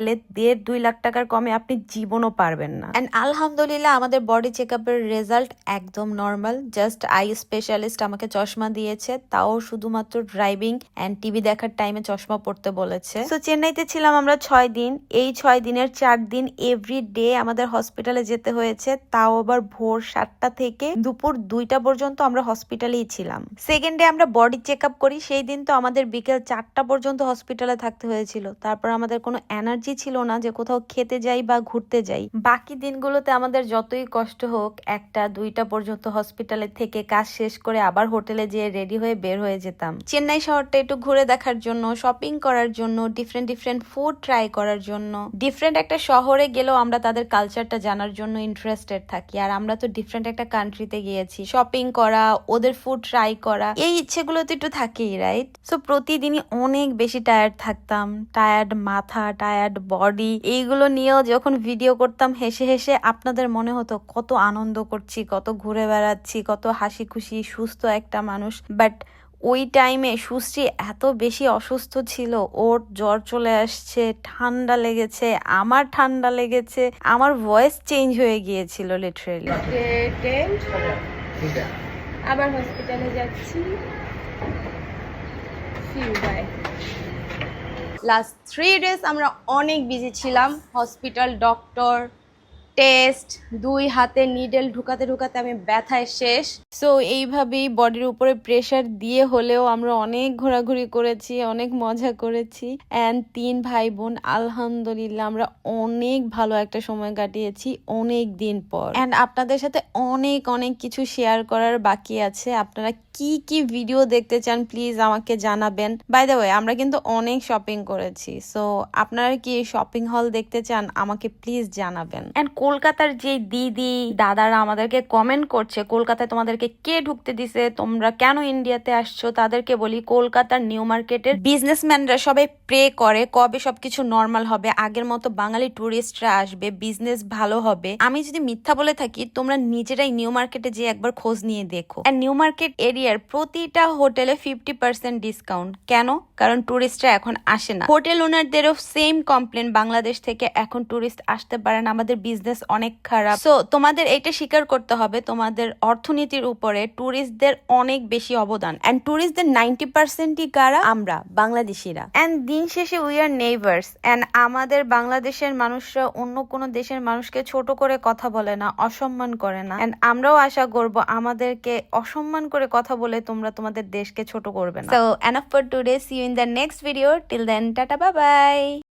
1.5-2 লাখ টাকার কমে আপনি জীবনও পারবেন না। এন্ড আলহামদুলিল্লাহ আমাদের বডি চেকআপের রেজাল্ট একদম নর্মাল। জাস্ট আই স্পেশালিস্ট আমাকে চশমা দিয়েছে, তাও শুধুমাত্র ড্রাইভিং এন্ড টিভি দেখার টাইমে চশমা পড়তে বলেছে। তো চেন্নাইতে ছিলাম আমরা 6 দিন। এই 6 দিনের 4 দিন এভরি ডে আমাদের হসপিটালে যেতে হয়েছে, তাও আবার ভোর 7টা থেকে দুপুর 2টা পর্যন্ত আমরা হসপিটালেই ছিলাম। সেকেন্ড ডে আমরা বডি চেকআপ করি, সেই দিন তো আমাদের বিকেল 4টা পর্যন্ত হসপিটালে থাকতে হয়েছিল। তারপর আমাদের কোনো এনার্জি ছিল না যে কোথাও খেতে যাই বা ঘুরতে যাই। বাকি দিনগুলোতে আমাদের যতই কষ্ট হোক 1টা-2টা পর্যন্ত হসপিটালে থেকে কাজ শেষ করে আবার হোটেলে যেয়ে রেডি হয়ে বের হয়ে যেতাম চেন্নাই শহরটা একটু ঘুরে দেখার জন্য, শপিং করার জন্য, ডিফারেন্ট ফুড ট্রাই করার জন্য। ডিফারেন্ট একটা শহরে গেলেও আমরা তাদের কালচারটা জানার জন্য ইন্টারেস্টেড থাকি, আর আমরা তো ডিফারেন্ট একটা কান্ট্রিতে গিয়েছি, শপিং করা, ওদের ফুড ট্রাই করা, এই ইচ্ছেগুলো তো একটু থাকেই, রাইট? সো প্রতিদিনই অনেক বেশি টায়ার্ড থাকতাম, টায়ার্ড মাথা, টায়ার্ড বডি, এইগুলো নিয়েও যখন ভিডিও করতাম হেসে হেসে আপনাদের মনে হতো কত আনন্দ করছি, কত ঘুরে বেড়াচ্ছি, কত হাসি খুশি সুস্থ একটা মানুষ। বাট ওই টাইমে সুশ্রী এত বেশি অসুস্থ ছিল, ওর জ্বর চলে আসছে, ঠান্ডা লেগেছে, আমার ঠান্ডা লেগেছে, আমার ভয়েস চেঞ্জ হয়ে গিয়েছিল লিটারেলি। আবার হসপিটালে যাচ্ছি। লাস্ট 3 ডেজ আমরা অনেক বিজি ছিলাম। হসপিটাল, ডক্টর, টেস্ট, 2 হাতে নিডেল ঢুকাতে ঢুকাতে আমি ব্যথায় শেষ। সো এইভাবেই বডির উপরে প্রেশার দিয়ে হলেও আমরা অনেক ঘোরাঘুরি করেছি, অনেক মজা করেছি। অ্যান্ড 3 ভাই বোন আলহামদুলিল্লাহ আমরা অনেক ভালো একটা সময় কাটিয়েছি অনেক দিন পর। অ্যান্ড আপনাদের সাথে অনেক অনেক কিছু শেয়ার করার বাকি আছে। আপনারা কি কি ভিডিও দেখতে চান প্লিজ আমাকে জানাবেন। বাই দ্য ওয়ে আমরা কিন্তু অনেক শপিং করেছি, সো আপনারা কি শপিং হল দেখতে চান আমাকে প্লিজ জানাবেন। অ্যান্ড কলকাতার যে দিদি দাদারা আমাদেরকে কমেন্ট করছে কলকাতায় তোমাদেরকে কে ঢুকতে দিছে, তোমরা কেন ইন্ডিয়াতে আসছো, তাদেরকে বলি কলকাতার নিউ মার্কেটের বিজনেসম্যানরা সবাই প্রে করে কবে সবকিছু নর্মাল হবে, আগের মতো বাঙালি টুরিস্টরা আসবে, বিজনেস ভালো হবে। আমি যদি মিথ্যা বলে থাকি তোমরা নিজেরাই নিউ মার্কেটে যে একবার খোঁজ নিয়ে দেখো। আর নিউ মার্কেট এরিয়ার প্রতিটা হোটেলে 50% ডিসকাউন্ট। কেন? কারণ টুরিস্টরা এখন আসে না। হোটেল ওনারদেরও সেম কমপ্লেন, বাংলাদেশ থেকে এখন টুরিস্ট আসতে পারে না, আমাদের বিজনেস অনেক খারাপ। সো তোমাদের এটা স্বীকার করতে হবে তোমাদের অর্থনীতির উপরে টুরিস্টদের অনেক বেশি অবদান। এন্ড টুরিস্টদের 90%ই কারা? আমরা বাংলাদেশিরা। এন্ড দিন শেষে উই আর নেইবার্স। এন্ড আমাদের বাংলাদেশের মানুষরা অন্য কোনো দেশের মানুষকে ছোট করে কথা বলে না, অসম্মান করে না। এন্ড আমরাও আশা করব আমাদেরকে অসম্মান করে কথা বলে তোমরা তোমাদের দেশকে ছোট করবে না। So enough for today, see you in the next video. Till then tata, bye by.